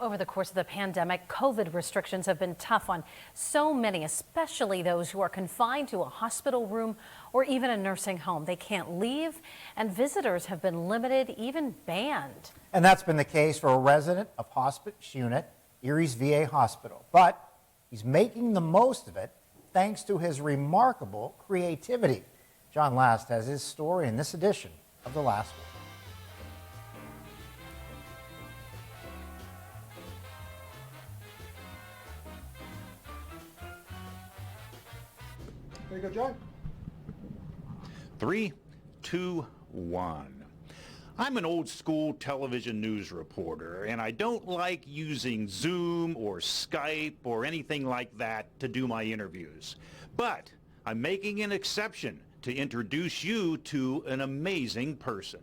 Over the course of the pandemic, COVID restrictions have been tough on so many, especially those who are confined to a hospital room or even a nursing home. They can't leave, and visitors have been limited, even banned. And that's been the case for a resident of Hospice Unit, Erie's VA Hospital. But he's making the most of it thanks to his remarkable creativity. John Last has his story in this edition of The Last One. There you go, John. 3, 2, 1. I'm an old school television news reporter, and I don't like using Zoom or Skype or anything like that to do my interviews. But I'm making an exception to introduce you to an amazing person.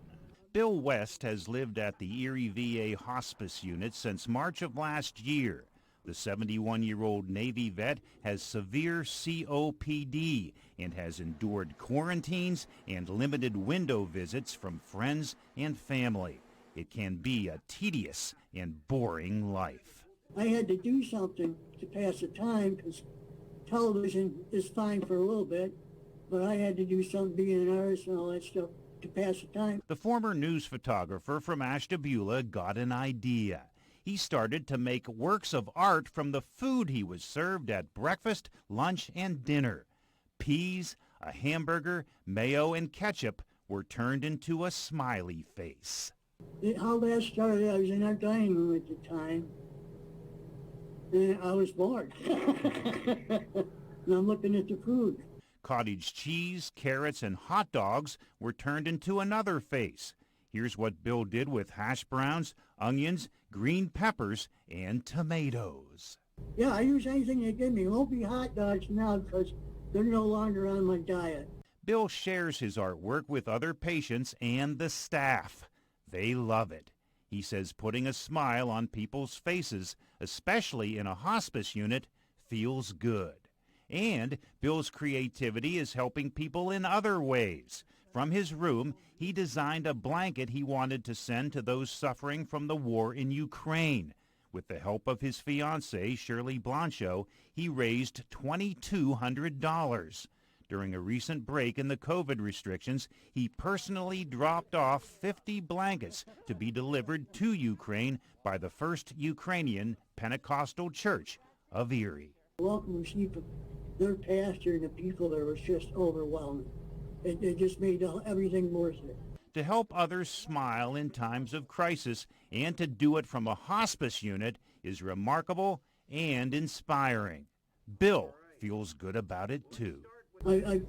Bill West has lived at the Erie VA Hospice Unit since March of last year. The 71-year-old Navy vet has severe COPD and has endured quarantines and limited window visits from friends and family. It can be a tedious and boring life. I had to do something to pass the time because television is fine for a little bit, but I had to do something, being an artist and all that stuff, to pass the time. The former news photographer from Ashtabula got an idea. He started to make works of art from the food he was served at breakfast, lunch, and dinner. Peas, a hamburger, mayo, and ketchup were turned into a smiley face. How that started, I was in our dining room at the time, and I was bored. And I'm looking at the food. Cottage cheese, carrots, and hot dogs were turned into another face. Here's what Bill did with hash browns, onions, green peppers, and tomatoes. Yeah, I use anything they give me. It won't be hot dogs now because they're no longer on my diet. Bill shares his artwork with other patients and the staff. They love it. He says putting a smile on people's faces, especially in a hospice unit, feels good. And Bill's creativity is helping people in other ways. From his room, he designed a blanket he wanted to send to those suffering from the war in Ukraine. With the help of his fiancée, Shirley Blanchot, he raised $2,200. During a recent break in the COVID restrictions, he personally dropped off 50 blankets to be delivered to Ukraine by the First Ukrainian Pentecostal Church of Erie. Welcome to see their pastor and the people there was just overwhelming. It just made everything worth it. To help others smile in times of crisis and to do it from a hospice unit is remarkable and inspiring. Bill feels good about it too. I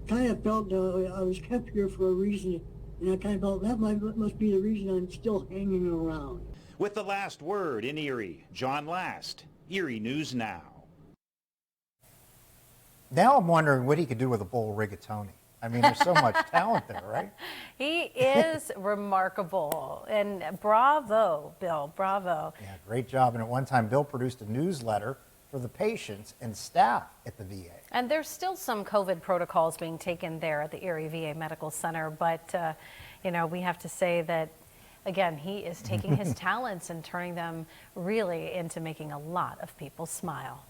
kind of felt I was kept here for a reason, and I kind of felt that must be the reason I'm still hanging around. With the last word in Erie, John Last, Erie News Now. Now I'm wondering what he could do with a bowl of rigatoni. I mean, there's so much talent there, right? He is remarkable, and bravo, Bill, bravo. Yeah, great job. And at one time, Bill produced a newsletter for the patients and staff at the VA. And there's still some COVID protocols being taken there at the Erie VA Medical Center, but, you know, we have to say that, again, he is taking his talents and turning them really into making a lot of people smile.